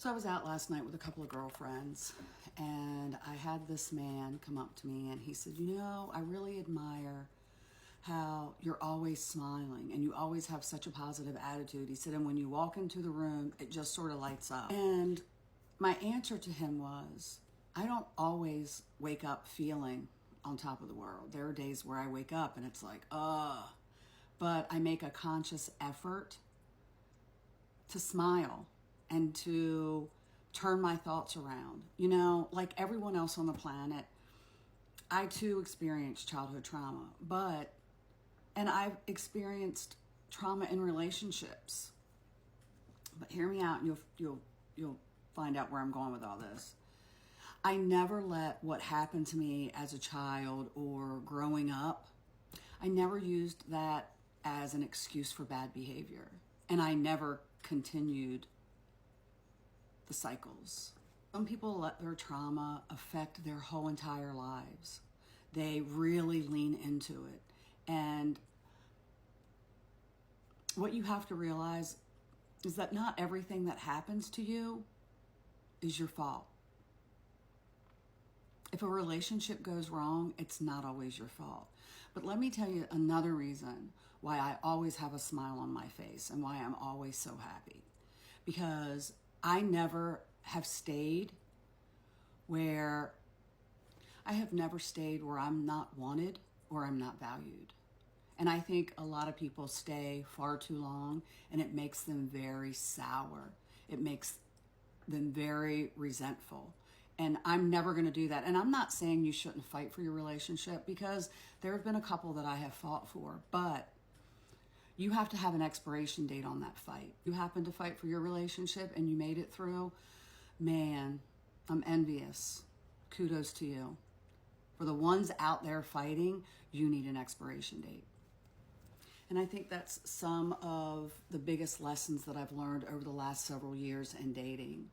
So I was out last night with a couple of girlfriends, and I had this man come up to me and he said, you know, I really admire how you're always smiling and you always have such a positive attitude. He said, and when you walk into the room, it just sort of lights up. And my answer to him was, I don't always wake up feeling on top of the world. There are days where I wake up and it's like, but I make a conscious effort to smile and to turn my thoughts around. You know, like everyone else on the planet, I too experienced childhood trauma, and I've experienced trauma in relationships. But hear me out, and you'll find out where I'm going with all this. I never let what happened to me as a child or growing up, I never used that as an excuse for bad behavior. And I never continued the cycles. Some people let their trauma affect their whole entire lives. They really lean into it. And what you have to realize is that not everything that happens to you is your fault. If a relationship goes wrong, it's not always your fault. But let me tell you another reason why I always have a smile on my face and why I'm always so happy. Because I never have stayed where I'm not wanted or I'm not valued. And I think a lot of people stay far too long and it makes them very sour. It makes them very resentful. And I'm never going to do that. And I'm not saying you shouldn't fight for your relationship, because there have been a couple that I have fought for, but you have to have an expiration date on that fight. You happen to fight for your relationship and you made it through, man, I'm envious. Kudos to you. For the ones out there fighting, you need an expiration date. And I think that's some of the biggest lessons that I've learned over the last several years in dating.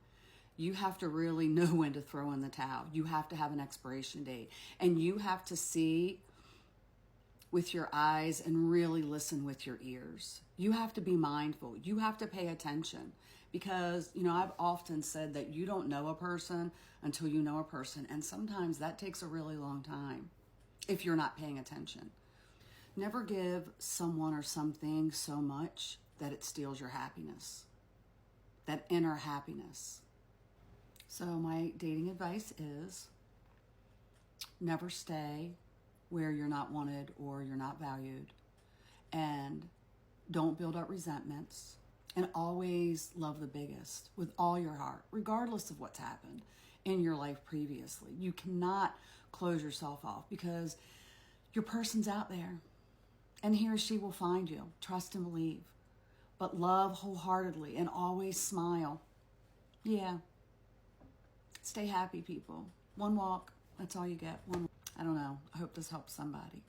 You have to really know when to throw in the towel. You have to have an expiration date. And you have to see with your eyes and really listen with your ears. You have to be mindful. You have to pay attention. Because, you know, I've often said that you don't know a person until you know a person. And sometimes that takes a really long time if you're not paying attention. Never give someone or something so much that it steals your happiness, that inner happiness. So my dating advice is never stay where you're not wanted or you're not valued. And don't build up resentments. And always love the biggest with all your heart, regardless of what's happened in your life previously. You cannot close yourself off because your person's out there and he or she will find you. Trust and believe. But love wholeheartedly and always smile. Yeah. Stay happy, people. One walk, that's all you get. I don't know. I hope this helps somebody.